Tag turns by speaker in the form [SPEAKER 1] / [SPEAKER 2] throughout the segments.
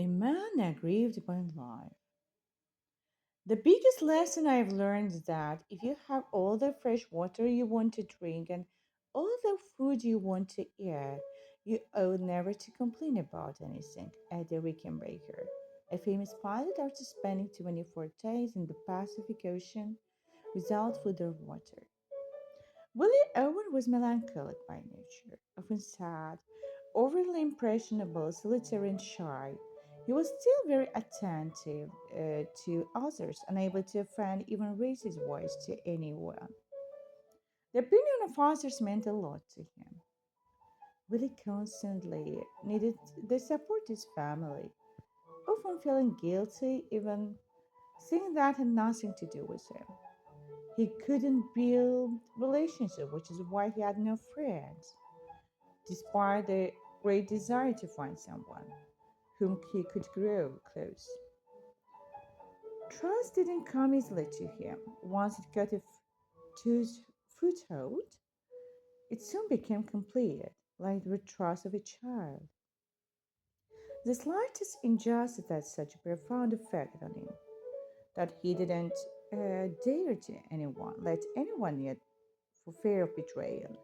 [SPEAKER 1] A man aggrieved by life. The biggest lesson I've learned is that if you have all the fresh water you want to drink and all the food you want to eat, you ought never to complain about anything. Eddie Rickenbacker, a famous pilot, after spending 24 days in the Pacific Ocean without food or water. Willie Owen was melancholic by nature, often sad, overly impressionable, solitary, and shy. He was still very attentive to others, unable to offend, even raise his voice to anyone. The opinion of others meant a lot to him. Willie constantly needed the support of his family, often feeling guilty, even seeing that had nothing to do with him. He couldn't build relationship, which is why he had no friends, despite the great desire to find someone whom he could grow close. Trust didn't come easily to him. Once it got to foothold, it soon became complete, like the trust of a child. The slightest injustice had such a profound effect on him that he didn't dare to let anyone yet for fear of betrayal.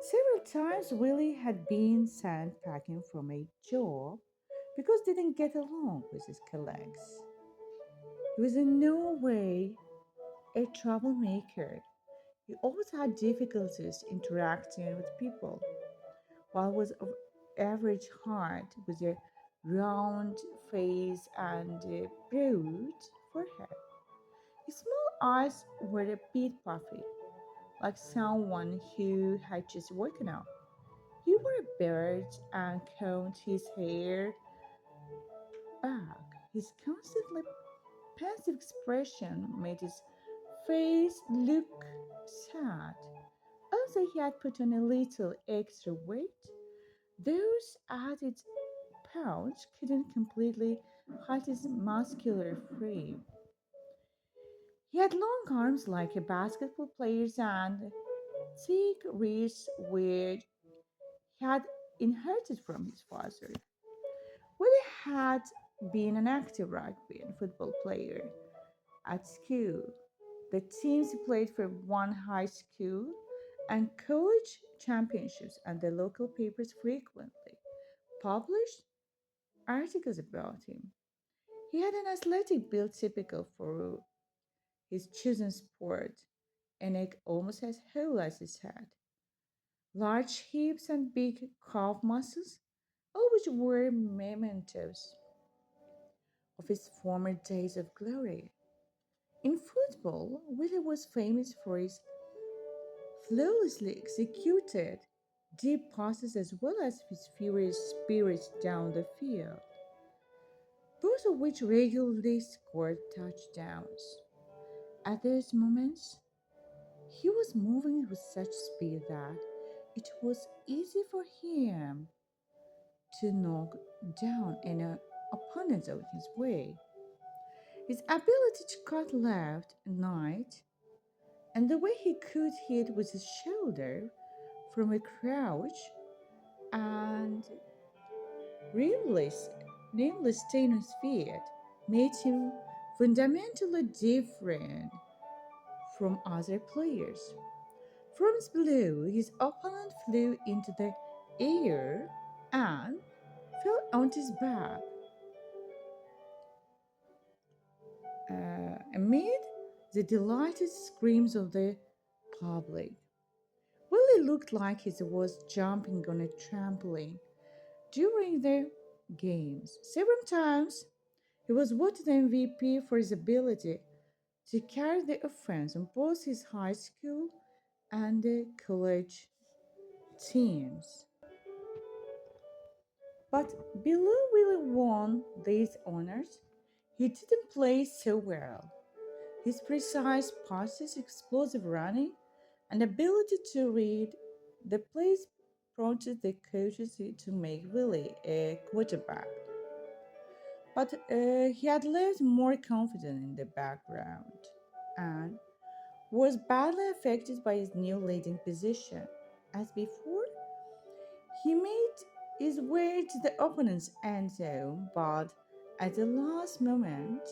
[SPEAKER 1] Several times Willie had been sent packing from a job because they didn't get along with his colleagues. He was in no way a troublemaker. He always had difficulties interacting with people, while was of average height with a round face and a broad forehead. His small eyes were a bit puffy, like someone who had just woken up. He wore a beard and combed his hair back. His constantly pensive expression made his face look sad. Although he had put on a little extra weight, those added pounds couldn't completely hide his muscular frame. He had long arms like a basketball player's and thick wrists which he had inherited from his father. Willie had been an active rugby and football player at school. The teams he played for won high school and college championships, and the local papers frequently published articles about him. He had an athletic build typical for his chosen sport, a neck almost as whole as his head, large hips, and big calf muscles, all which were mementos of his former days of glory. In football, Willie was famous for his flawlessly executed deep passes as well as his furious spirits down the field, both of which regularly scored touchdowns. At those moments, he was moving with such speed that it was easy for him to knock down any opponents out his way. His ability to cut left and right, and the way he could hit with his shoulder from a crouch and nameless, nameless stain on his feet made him fundamentally different from other players. From his blow, his opponent flew into the air and fell onto his back amid the delighted screams of the public. Willie looked like he was jumping on a trampoline during the games. Several times, he was voted MVP for his ability to carry the offense on both his high school and the college teams. But below Willie won these honors, he didn't play so well. His precise passes, explosive running, and ability to read the plays prompted the coaches to make Willie a quarterback. But he had lived more confident in the background and was badly affected by his new leading position. As before, he made is way to the opponent's end zone, but at the last moment,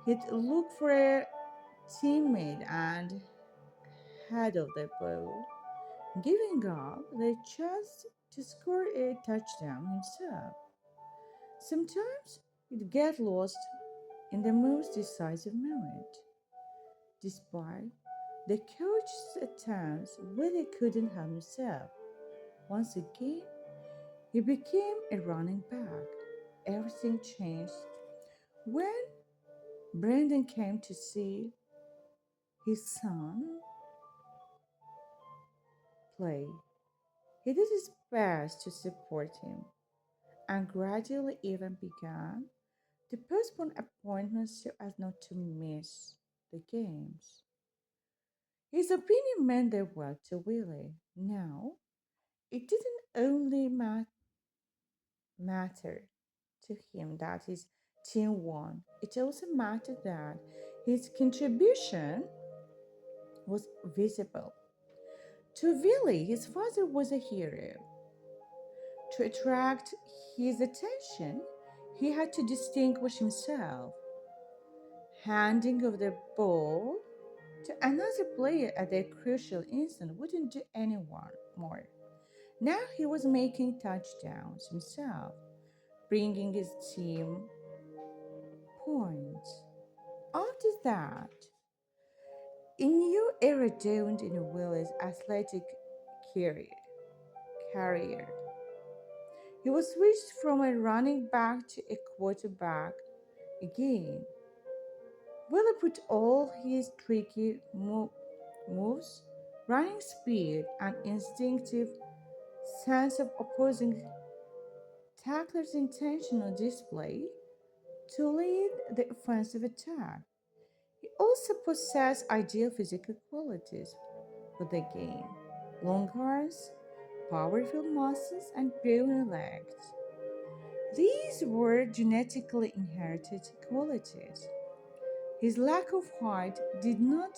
[SPEAKER 1] he'd look for a teammate and head of the ball, giving up the chance to score a touchdown himself. Sometimes he'd get lost in the most decisive moment. Despite the coach's attempts, Willie couldn't help himself. Once again, he became a running back. Everything changed when Brandon came to see his son play. He did his best to support him and gradually even began to postpone appointments so as not to miss the games. His opinion meant the world to Willie. Now, it didn't only matter to him that his team won, it also mattered that his contribution was visible. To Willie, his father was a hero. To attract his attention, he had to distinguish himself. Handing over the ball to another player at a crucial instant wouldn't do anyone more. Now he was making touchdowns himself, bringing his team points. After that, a new era dawned in Willie's athletic career. career. He was switched from a running back to a quarterback again. Willie put all his tricky moves, running speed, and instinctive sense of opposing tacklers' intentional display to lead the offensive attack. He also possessed ideal physical qualities for the game: long arms, powerful muscles, and bony legs. These were genetically inherited qualities. His lack of height did not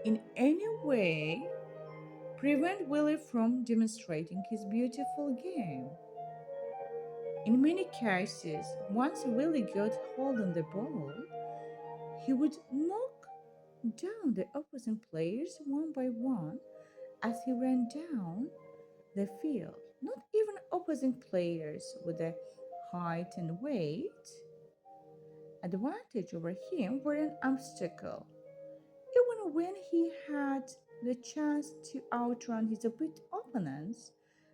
[SPEAKER 1] in any way prevent Willie from demonstrating his beautiful game. In many cases, once Willie got hold on the ball, he would knock down the opposing players one by one as he ran down the field. Not even opposing players with the height and weight advantage over him were an obstacle. Even when he had the chance to outrun his opponents,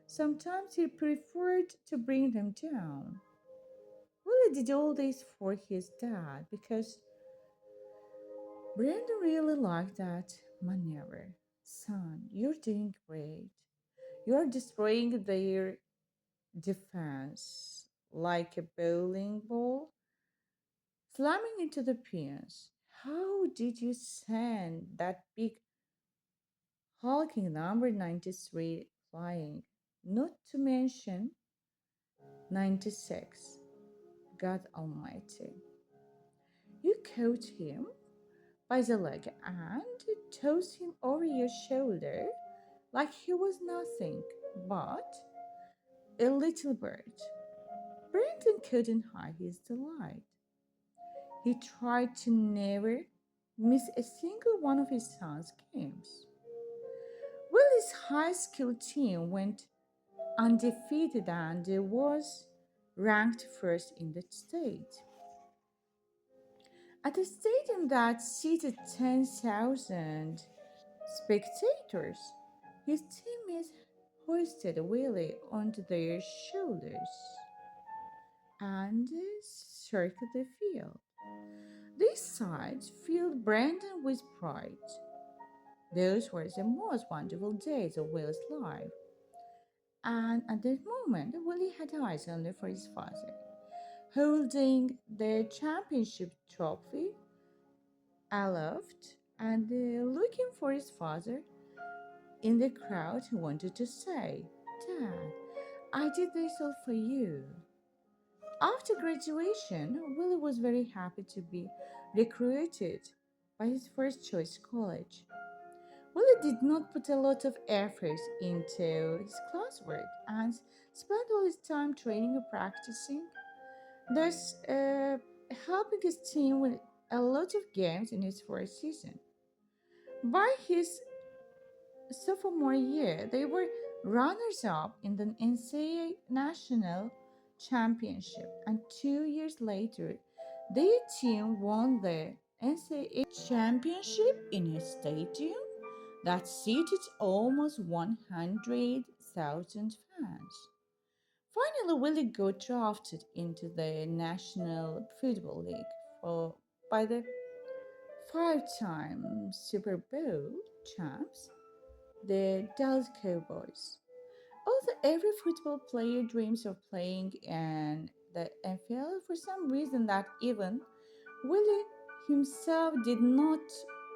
[SPEAKER 1] sometimes he preferred to bring them down. Willie did all this for his dad because Brandon really liked that maneuver. Son, you're doing great. You're destroying their defense like a bowling ball slamming into the pins. How did you send that big hulking number 93 flying? Not to mention 96. God Almighty. You caught him by the leg and tossed him over your shoulder like he was nothing but a little bird. Brandon couldn't hide his delight. He tried to never miss a single one of his son's games. Willie's high school team went undefeated and was ranked first in the state. At a stadium that seated 10,000 spectators, his teammates hoisted Willie onto their shoulders and circled the field. These sights filled Brandon with pride. Those were the most wonderful days of Will's life. And at that moment, Willie had eyes only for his father, holding the championship trophy aloft and looking for his father in the crowd who wanted to say, Dad, I did this all for you. After graduation, Willie was very happy to be recruited by his first choice college. Willie did not put a lot of effort into his classwork and spent all his time training and practicing, thus helping his team win a lot of games in his first season. By his sophomore year, they were runners up in the NCAA National Championship, and 2 years later, their team won the NCAA Championship in a stadium that seated almost 100,000 fans. Finally, Willie got drafted into the National Football League for, by the five-time Super Bowl champs, the Dallas Cowboys. Although every football player dreams of playing in the NFL, for some reason that even Willie himself did not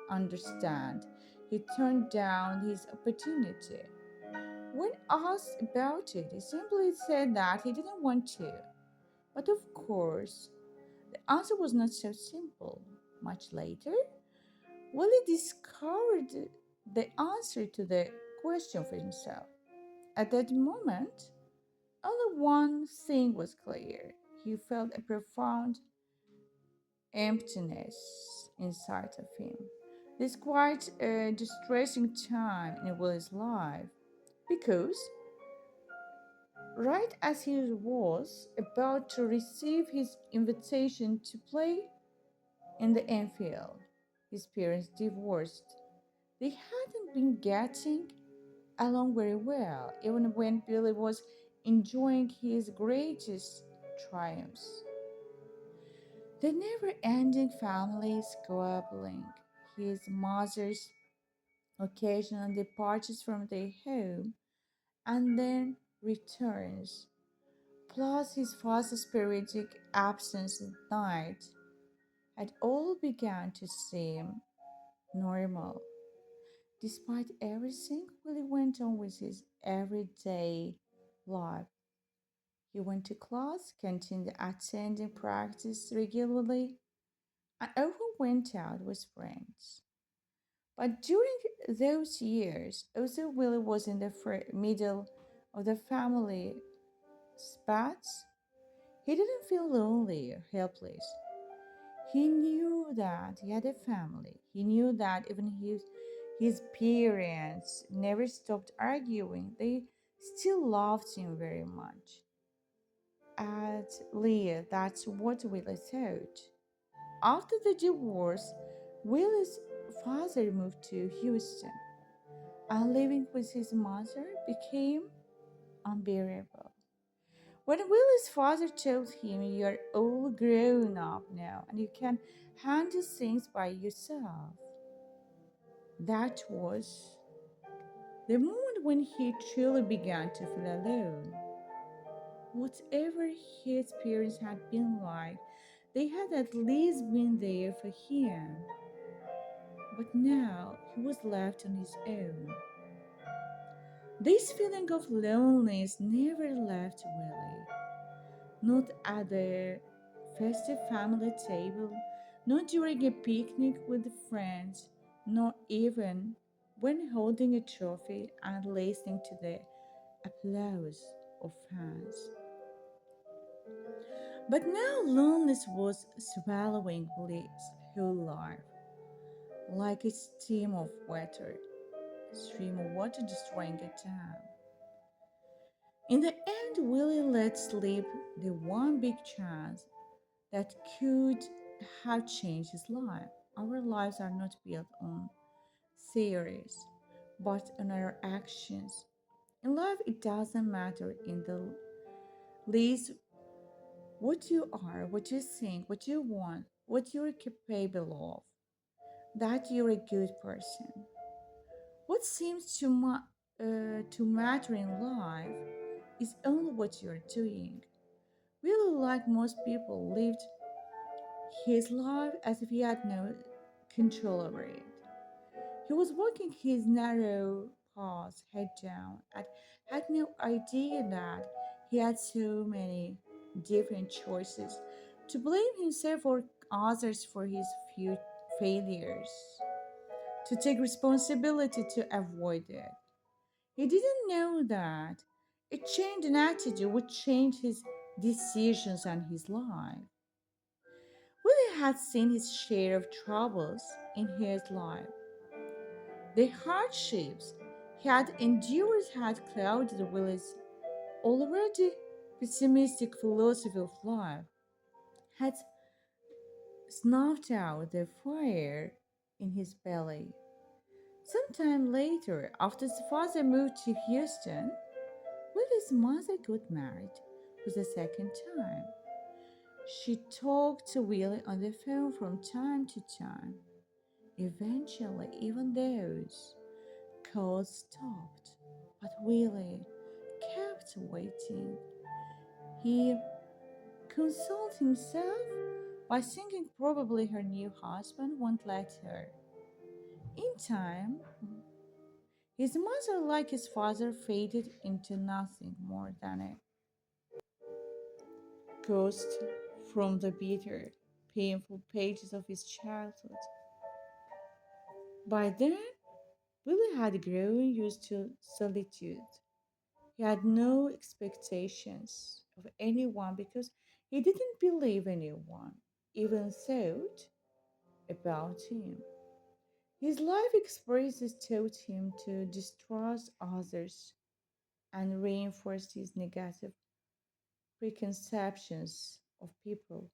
[SPEAKER 1] understand, he turned down his opportunity. When asked about it, he simply said that he didn't want to. But of course, the answer was not so simple. Much later, Willie discovered the answer to the question for himself. At that moment, only one thing was clear. He felt a profound emptiness inside of him. This quite a distressing time in Willie's life because right as he was about to receive his invitation to play in the NFL, his parents divorced. They hadn't been getting along very well, even when Billy was enjoying his greatest triumphs. The never ending family squabbling, his mother's occasional departures from their home and then returns, plus his father's sporadic absence at night, had all begun to seem normal. Despite everything, Willie went on with his everyday life. He went to class, continued attending practice regularly, and often went out with friends. But during those years, although Willie was in the middle of the family spats, he didn't feel lonely or helpless. He knew that he had a family. He knew that even his parents never stopped arguing. They still loved him very much. At Leah, that's what Willie thought. After the divorce, Willie's father moved to Houston, and living with his mother became unbearable. When Willie's father told him, "You're all grown up now and you can handle things by yourself," that was the moment when he truly began to feel alone. Whatever his parents had been like, they had at least been there for him. But now he was left on his own. This feeling of loneliness never left Willie, not at the festive family table, not during a picnic with friends, not even when holding a trophy and listening to the applause of fans. But now loneliness was swallowing Willie's whole life, like a stream of water destroying a dam. In the end, Willie let slip the one big chance that could have changed his life. Our lives are not built on theories, but on our actions. In life, it doesn't matter in the least what you are, what you think, what you want, what you're capable of, that you're a good person. What seems to matter in life is only what you're doing. Willie, like most people, lived his life as if he had no control over it. He was walking his narrow path head down and had no idea that he had so many different choices to blame himself or others for his few failures, to take responsibility to avoid it. He didn't know that a change in attitude would change his decisions and his life. Willie had seen his share of troubles in his life. The hardships he had endured had clouded Willie's already pessimistic philosophy of life, had snuffed out the fire in his belly. Sometime later, after his father moved to Houston, Willie's mother got married for the second time. She talked to Willie on the phone from time to time. Eventually, even those calls stopped, but Willie kept waiting. He consoled himself by thinking probably her new husband won't let her. In time, his mother, like his father, faded into nothing more than a ghost from the bitter, painful pages of his childhood. By then, Willie had grown used to solitude. He had no expectations of anyone because he didn't believe anyone even thought about him. His life experiences taught him to distrust others and reinforced his negative preconceptions of people.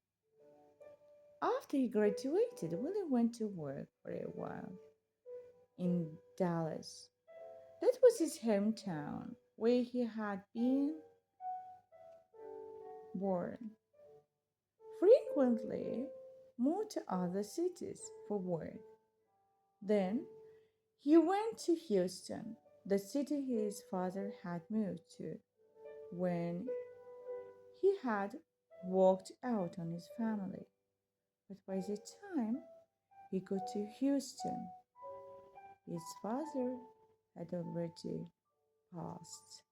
[SPEAKER 1] After he graduated, Willie went to work for a while in Dallas. That was his hometown where he had been born. Frequently moved to other cities for work. Then he went to Houston, the city his father had moved to when he had walked out on his family. But by the time he got to Houston, his father had already passed.